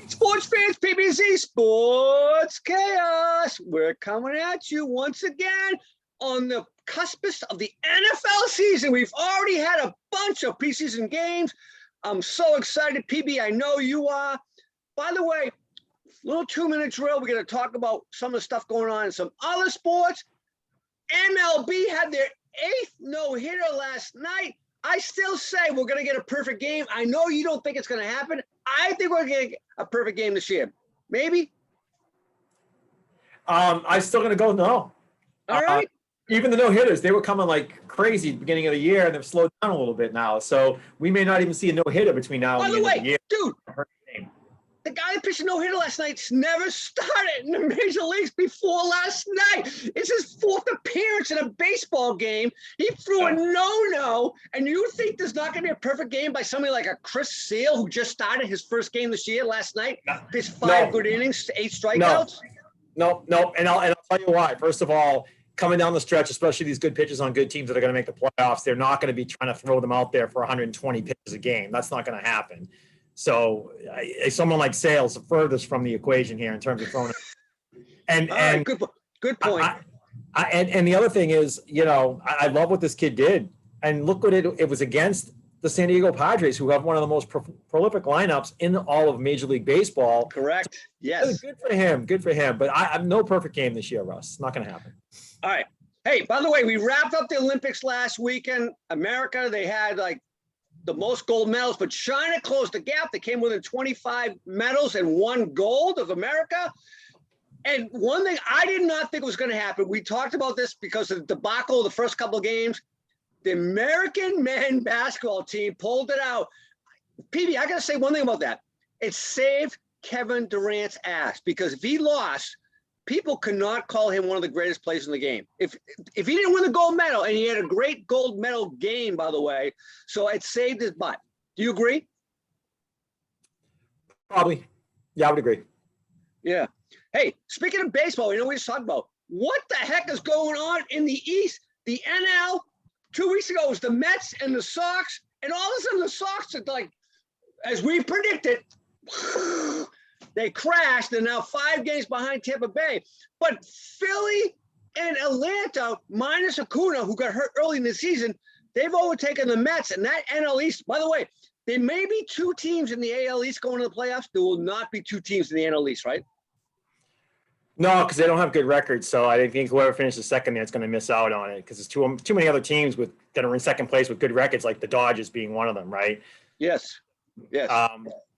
Sports fans, PBC Sports Chaos. We're coming at you once again on the cuspice of the NFL season. We've already had a bunch of preseason games. I'm so excited, PB. I know you are. By the way, little 2-minute drill. We're going to talk about some of the stuff going on in some other sports. MLB had their 8th no-hitter last night. I still say we're going to get a perfect game. I know you don't think it's going to happen. I think we're going to get a perfect game this year. Maybe? I'm still going to go no. All right. Even the no-hitters, they were coming like crazy at the beginning of the year, and they've slowed down a little bit now. So we may not even see a no-hitter between now and the end of the year. Dude, the guy that pitched a no-hitter last night's never started in the major leagues before last night. It's his 4th appearance in a baseball game. He threw a no-no, and you think there's not going to be a perfect game by somebody like a Chris Sale who just started his first game this year last night? Pitched 5 good innings, 8 strikeouts? No. And I'll tell you why. First of all, coming down the stretch, especially these good pitchers on good teams that are going to make the playoffs, they're not going to be trying to throw them out there for 120 pitches a game. That's not going to happen. So someone like Sale's the furthest from the equation here in terms of throwing. And good point. And the other thing is, I love what this kid did. And look what it was against the San Diego Padres, who have one of the most prolific lineups in all of Major League Baseball. Correct. Yes. Good for him. Good for him. But I'm no perfect game this year, Russ. It's not going to happen. All right. Hey, by the way, we wrapped up the Olympics last weekend. America, they had the most gold medals, but China closed the gap. They came within 25 medals and 1 gold of America. And one thing I did not think was going to happen, we talked about this because of the debacle of the first couple of games. The American men basketball team pulled it out. PB, I got to say one thing about that. It saved Kevin Durant's ass, because if he lost, people could not call him one of the greatest players in the game. If he didn't win the gold medal, and he had a great gold medal game, by the way, so it saved his butt. Do you agree? Probably. Yeah, I would agree. Yeah. Hey, speaking of baseball, we just talked about what the heck is going on in the East. The NL, 2 weeks ago, was the Mets and the Sox, and all of a sudden the Sox are as we predicted, they crashed. They're now 5 games behind Tampa Bay. But Philly and Atlanta, minus Acuna, who got hurt early in the season, they've overtaken the Mets. And that NL East, by the way, there may be 2 teams in the AL East going to the playoffs. There will not be 2 teams in the NL East, right? No, because they don't have good records. So I think whoever finishes second there is going to miss out on it, because there's too many other teams that are in second place with good records, like the Dodgers being one of them, right? Yes.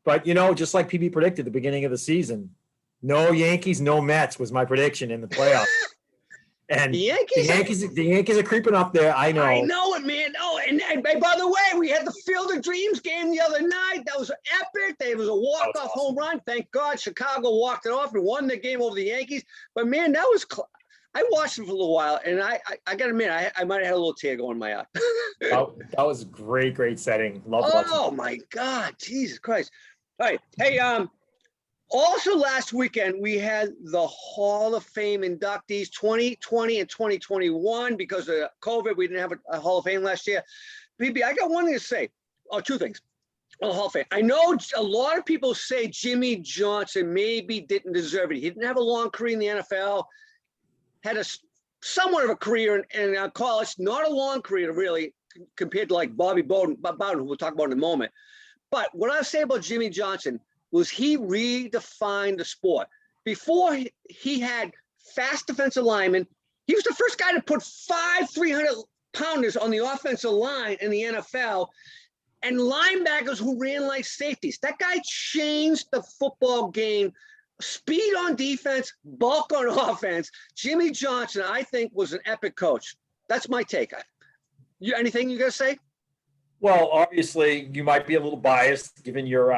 But, just like PB predicted at the beginning of the season, no Yankees, no Mets was my prediction in the playoffs. And the Yankees are creeping up there. I know it, man. Oh, and by the way, we had the Field of Dreams game the other night. That was epic. It was a walk-off home run. Thank God Chicago walked it off and won the game over the Yankees. But, man, that was I watched it for a little while, and I got to admit, I might have had a little tear going in my eye. that was great setting. Love watching. Oh, my God. Jesus Christ. All right. Hey, also last weekend, we had the Hall of Fame inductees 2020 and 2021. Because of COVID, we didn't have a Hall of Fame last year. BB, I got one thing to say. Oh, 2 things. Well, Hall of Fame. I know a lot of people say Jimmy Johnson maybe didn't deserve it. He didn't have a long career in the NFL. Had a somewhat of a career in college, not a long career really, compared to like Bowden, who we'll talk about in a moment. But what I say about Jimmy Johnson was he redefined the sport. Before he had fast defensive linemen, he was the first guy to put 5 300-pounders on the offensive line in the NFL, and linebackers who ran like safeties. That guy changed the football game. Speed on defense, bulk on offense. Jimmy Johnson, I think, was an epic coach. That's my take. Anything you got to say? Well, obviously, you might be a little biased given your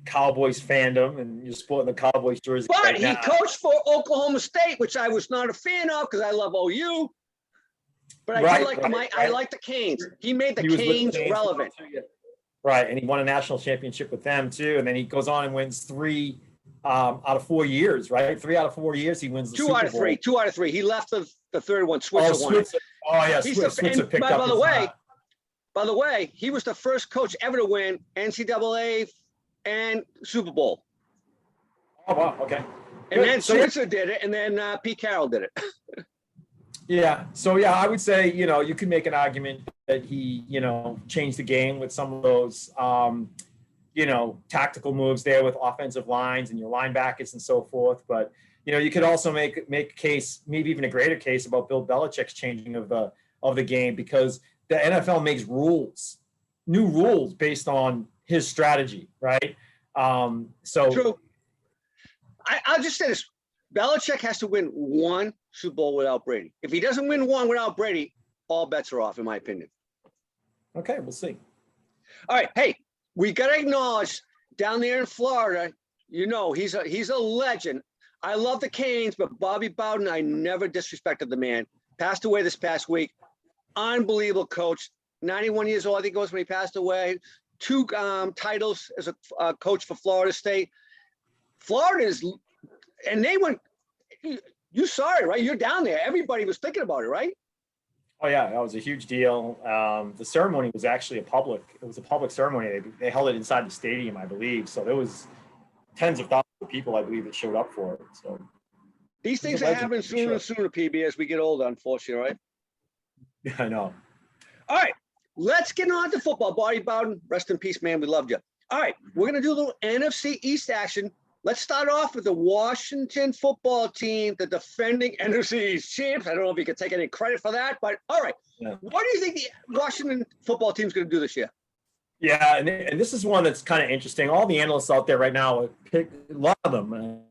Cowboys fandom and you're sporting the Cowboys jersey. But he coached for Oklahoma State, which I was not a fan of because I love OU. But I like the Canes. He made the Canes relevant. Right, and he won a national championship with them too. And then he goes on and wins 3 out of 4 years, right? 3 out of 4 years he wins the Super Bowl. 2 out of 3. He left the third one. Switzer won it. Oh yeah, Switzer picked up his By the way, he was the first coach ever to win NCAA and Super Bowl. Oh, wow. Okay. And Good. then So, Switzer did it, and then Pete Carroll did it. yeah. So, yeah, I would say, you could make an argument that he, changed the game with some of those, tactical moves there with offensive lines and your linebackers and so forth. But, you could also make a case, maybe even a greater case about Bill Belichick's changing of the game, because the NFL makes new rules based on his strategy, right? So True. I'll just say this. Belichick has to win one Super Bowl without Brady. If he doesn't win one without Brady, all bets are off, in my opinion. okay, we'll see. All right. Hey, we got to acknowledge down there in Florida, he's a legend. I love the Canes, but Bobby Bowden, I never disrespected the man. Passed away this past week. Unbelievable coach. 91 years old, I think it was when he passed away. 2 titles as a coach for Florida State. Florida is, and they went, you saw it, right? You're down there. Everybody was thinking about it, right? Oh yeah, that was a huge deal. The ceremony was actually a public ceremony. They held it inside the stadium, I believe. So there was tens of thousands of people, I believe, that showed up for it. So these things are happening sooner and sooner, PB, as we get older, unfortunately, right? Yeah, I know. All right, let's get on to football. Bobby Bowden, rest in peace, man. We loved you. All right, we're going to do a little NFC East action. Let's start off with the Washington football team, the defending NFC East champs. I don't know if you could take any credit for that, but all right. Yeah. What do you think the Washington football team is going to do this year? Yeah, and this is one that's kind of interesting. All the analysts out there right now, a lot of them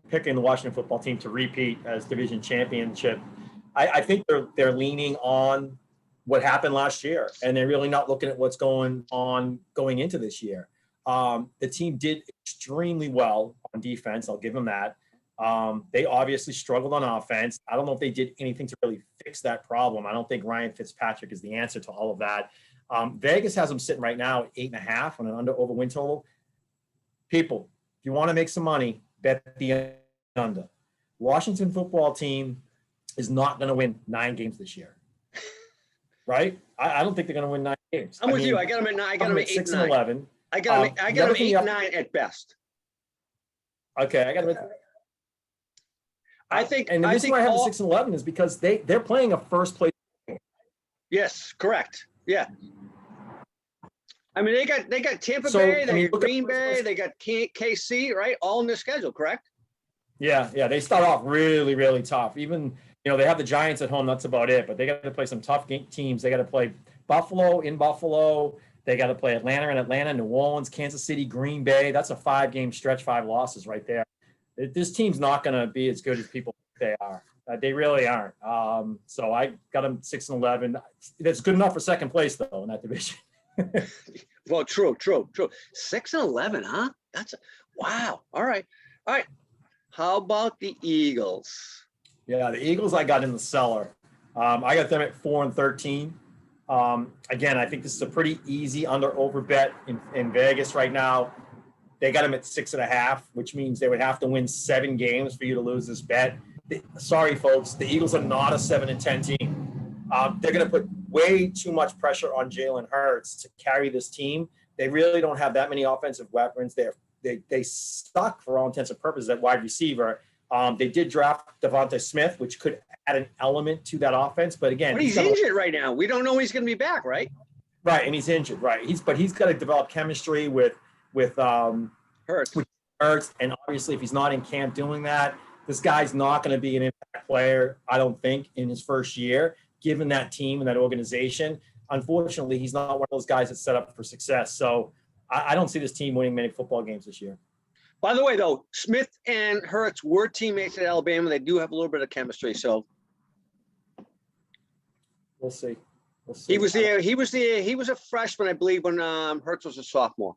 picking the Washington football team to repeat as division championship. I think they're leaning on what happened last year, and they're really not looking at what's going on going into this year. The team did extremely well on defense. I'll give them that. They obviously struggled on offense. I don't know if they did anything to really fix that problem. I don't think Ryan Fitzpatrick is the answer to all of that. Vegas has them sitting right now at 8.5 on an over win total. People, if you want to make some money, bet the under. Washington football team is not going to win 9 games this year. Right? I don't think they're going to win 9 games. I'm with you. I got them at 9. I got them at 6 and 11. I got them 8-9 at best. Okay, I got them. I think. And the reason why I have the 6 and 11 is because they're playing a first place. Yes, correct. Yeah. I mean, they got Tampa Bay, they got Green Bay, they got KC, right? All in their schedule, correct? Yeah. They start off really, really tough. Even they have the Giants at home. That's about it. But they got to play some tough teams. They got to play Buffalo in Buffalo. They got to play Atlanta in Atlanta, New Orleans, Kansas City, Green Bay. That's a 5-game stretch, 5 losses right there. This team's not going to be as good as people think they are. They really aren't. So I got them 6 and 11. That's good enough for second place, though, in that division. Well, true. 6 and 11, huh? Wow. All right. How about the Eagles? Yeah, the Eagles I got in the cellar. I got them at 4 and 13. Again, I think this is a pretty easy under-over bet in Vegas right now. They got them at 6.5, which means they would have to win 7 games for you to lose this bet. Sorry, folks, the Eagles are not a 7 and 10 team. They're going to put way too much pressure on Jalen Hurts to carry this team. They really don't have that many offensive weapons. They suck for all intents and purposes at wide receiver. They did draft Devontae Smith, which could add an element to that offense. But again, he's injured right now. We don't know he's going to be back, right? Right, and he's injured, right? He's got to develop chemistry with Hurts. And obviously, if he's not in camp doing that, this guy's not going to be an impact player, I don't think, in his first year, given that team and that organization. Unfortunately, he's not one of those guys that's set up for success. So I don't see this team winning many football games this year. By the way, though, Smith and Hurts were teammates at Alabama. They do have a little bit of chemistry, so we'll see. He was there. He was a freshman, I believe, when Hurts was a sophomore.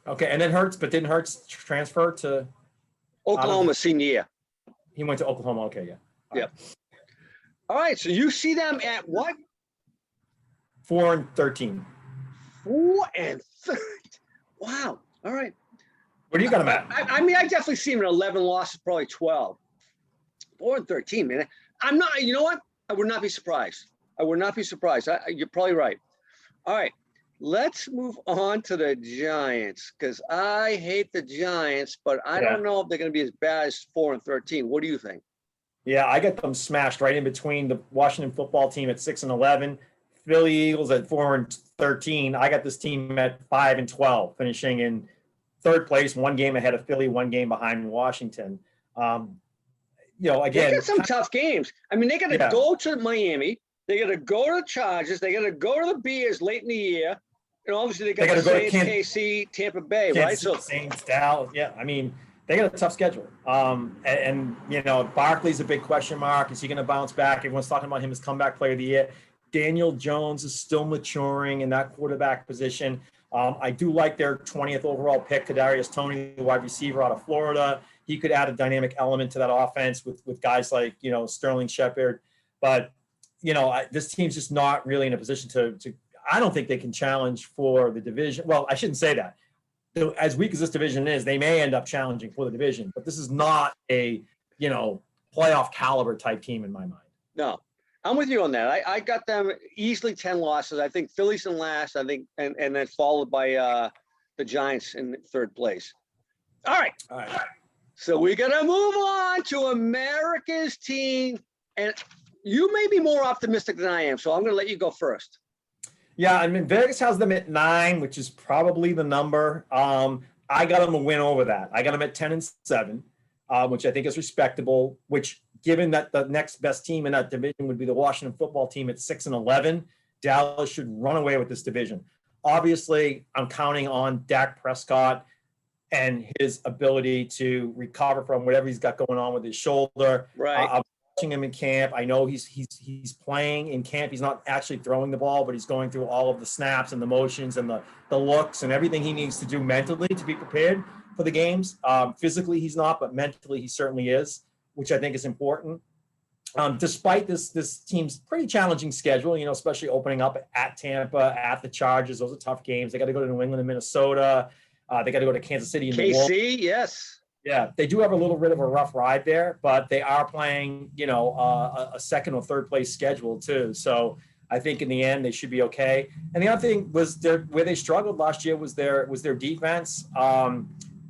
Okay, and then didn't Hurts transfer to Oklahoma senior year? He went to Oklahoma. Okay, yeah. Yeah. All right, so you see them at what? 4 and 13. 4 and 13. Wow. All right. What do you got them at? I mean, I definitely see him at 11 losses, probably 12. 4 and 13, man. I'm not. You know what? I would not be surprised. You're probably right. All right. Let's move on to the Giants, because I hate the Giants, but I don't know if they're going to be as bad as 4-13. What do you think? Yeah, I got them smashed right in between the Washington football team at 6-11, Philly Eagles at 4-13. I got this team at 5-12, finishing in third place, one game ahead of Philly, one game behind Washington. Again, they got some tough games. I mean, they got to go to Miami. They got to go to the Chargers. They got to go to the Bears late in the year. And obviously, they got the Saints, KC, Tampa Bay, right? So Saints, Dallas. Yeah, I mean, they got a tough schedule. And Barkley's a big question mark. Is he going to bounce back? Everyone's talking about him as comeback player of the year. Daniel Jones is still maturing in that quarterback position. I do like their 20th overall pick, Kadarius Toney, the wide receiver out of Florida. He could add a dynamic element to that offense with guys like, Sterling Shepard. But, this team's just not really in a position to I don't think they can challenge for the division. Well, I shouldn't say that. As weak as this division is, they may end up challenging for the division, but this is not a, playoff caliber type team in my mind. No, I'm with you on that. I got them easily 10 losses. I think Philly's in last, I think, and then followed by the Giants in third place. All right. So we're going to move on to America's team. And you may be more optimistic than I am, so I'm going to let you go first. Yeah, I mean, Vegas has them at 9, which is probably the number. I got them a win over that. I got them at 10-7, which I think is respectable, which given that the next best team in that division would be the Washington football team at 6-11, Dallas should run away with this division. Obviously, I'm counting on Dak Prescott and his ability to recover from whatever he's got going on with his shoulder. Right. I'm watching him in camp. I know he's playing in camp. He's not actually throwing the ball, but he's going through all of the snaps and the motions and the looks and everything he needs to do mentally to be prepared for the games. Physically, he's not, but mentally, he certainly is, which I think is important. Despite this team's pretty challenging schedule, especially opening up at Tampa, at the Chargers, those are tough games. They got to go to New England and Minnesota. They got to go to Kansas City and KC, yes. Yeah, they do have a little bit of a rough ride there, but they are playing, a second or third place schedule too. So I think in the end they should be okay. And the other thing was where they struggled last year was their defense.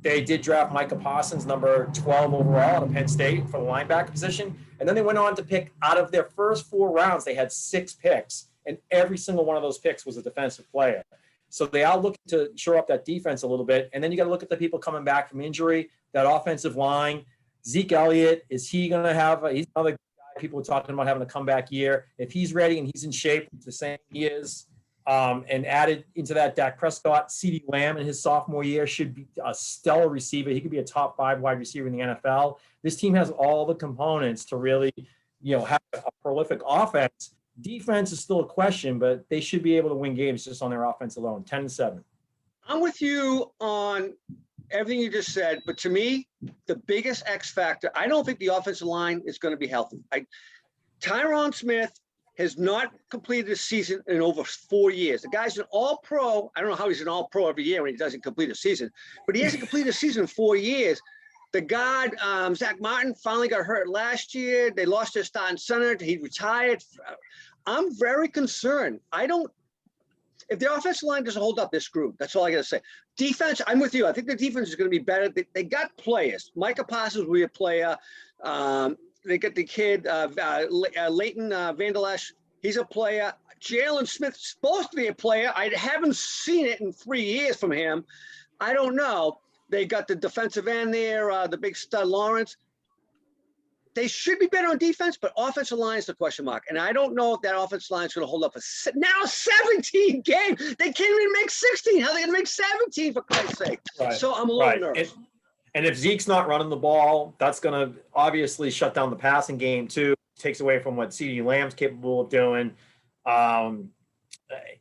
They did draft Micah Parsons, number 12 overall out of Penn State for the linebacker position. And then they went on to pick out of their first 4 rounds, they had 6 picks, and every single one of those picks was a defensive player. So they are looking to shore up that defense a little bit. And then you got to look at the people coming back from injury, that offensive line. Zeke Elliott, is he going to have he's another guy people are talking about having a comeback year. If he's ready and he's in shape, the same he is, and added into that Dak Prescott, CeeDee Lamb in his sophomore year should be a stellar receiver. He could be a top 5 wide receiver in the NFL. This team has all the components to really, have a prolific offense. Defense is still a question, but they should be able to win games just on their offense alone. 10-7. I'm with you on everything you just said, but to me, the biggest X factor, I don't think the offensive line is going to be healthy. Tyron Smith has not completed a season in over 4 years. The guy's an all-pro. I don't know how he's an all-pro every year when he doesn't complete a season, but he hasn't completed a season in 4 years. The guy, Zach Martin, finally got hurt last year. They lost their starting center. He retired. I'm very concerned. If the offensive line doesn't hold up, they're screwed. That's all I got to say. Defense, I'm with you. I think the defense is going to be better. They got players. Micah Parsons will be a player. They got the kid, Leighton Vander Esch. He's a player. Jalen Smith's supposed to be a player. I haven't seen it in 3 years from him. I don't know. They got the defensive end there, the big stud Lawrence. They should be better on defense, but offensive line is the question mark. And I don't know if that offensive line is going to hold up for now 17 games. They can't even make 16. How are they going to make 17, for Christ's sake? Right. So I'm a little nervous. And if Zeke's not running the ball, that's going to obviously shut down the passing game too. Takes away from what CeeDee Lamb's capable of doing.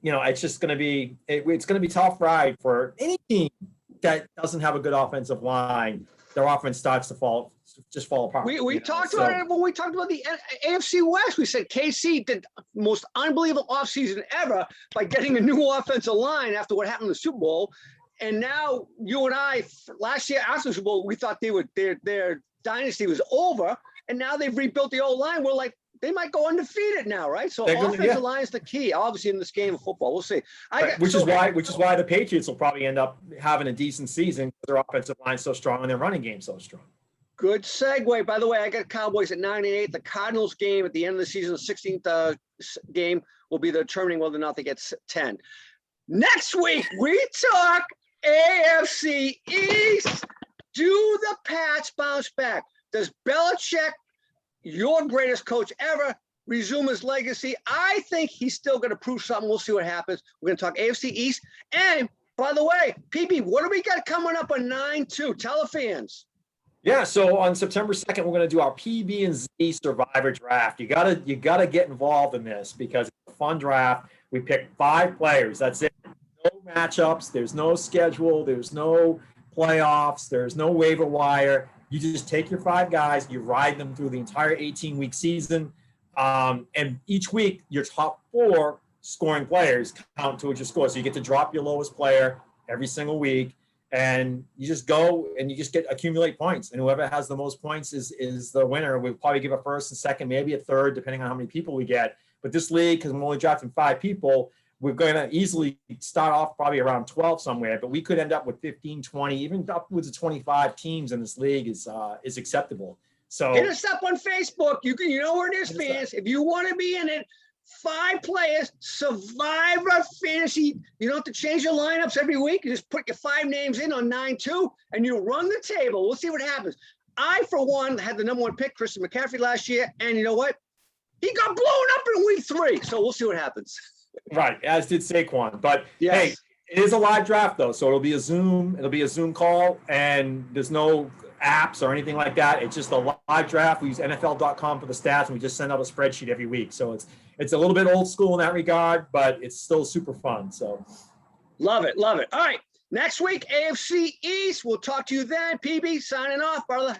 It's just going to be it's going to be a tough ride for any team that doesn't have a good offensive line. Their offense starts to fall apart. We talked about it when we talked about the AFC West. We said KC did the most unbelievable offseason ever by getting a new offensive line after what happened in the Super Bowl. And now you and I, last year after the Super Bowl, we thought their dynasty was over. And now they've rebuilt the old line. We're like, they might go undefeated now, right? So offensive line is the key, obviously, in this game of football. We'll see. Which is why the Patriots will probably end up having a decent season because their offensive line is so strong and their running game so strong. Good segue. By the way, I got Cowboys at 9-8. The Cardinals game at the end of the season, the 16th game, will be determining whether or not they get 10. Next week, we talk AFC East. Do the Pats bounce back? Does Belichick, your greatest coach ever, resume his legacy? I think he's still going to prove something. We'll see what happens. We're going to talk AFC East. And by the way, PB, what do we got coming up on 9-2? Tell the fans. Yeah, so on September 2nd, we're going to do our PB and Z Survivor Draft. You gotta get involved in this because it's a fun draft. We pick 5 players. That's it. No matchups. There's no schedule. There's no playoffs. There's no waiver wire. You just take your 5 guys. You ride them through the entire 18-week season. And each week, your top 4 scoring players count towards your score. So you get to drop your lowest player every single week. And you just go and you just accumulate points. And whoever has the most points is the winner. We'll probably give a first and second, maybe a third, depending on how many people we get. But this league, because I'm only drafting 5 people, we're going to easily start off probably around 12 somewhere. But we could end up with 15, 20, even upwards of 25 teams in this league is acceptable. So hit us up on Facebook. You know where it is, fans. If you want to be in it, 5 players, Survivor Fantasy. You don't have to change your lineups every week. You just put your 5 names in on 9-2, and you run the table. We'll see what happens. I, for one, had the #1 pick, Christian McCaffrey, last year, and you know what? He got blown up in week 3. So we'll see what happens. Right, as did Saquon. But yes. Hey, it is a live draft though, so it'll be a Zoom call, and there's no apps or anything like that. It's just a live draft. We use NFL.com for the stats, and we just send out a spreadsheet every week. So it's a little bit old school in that regard, but it's still super fun. So love it. All right. Next week, AFC East. We'll talk to you then. PB signing off, brother.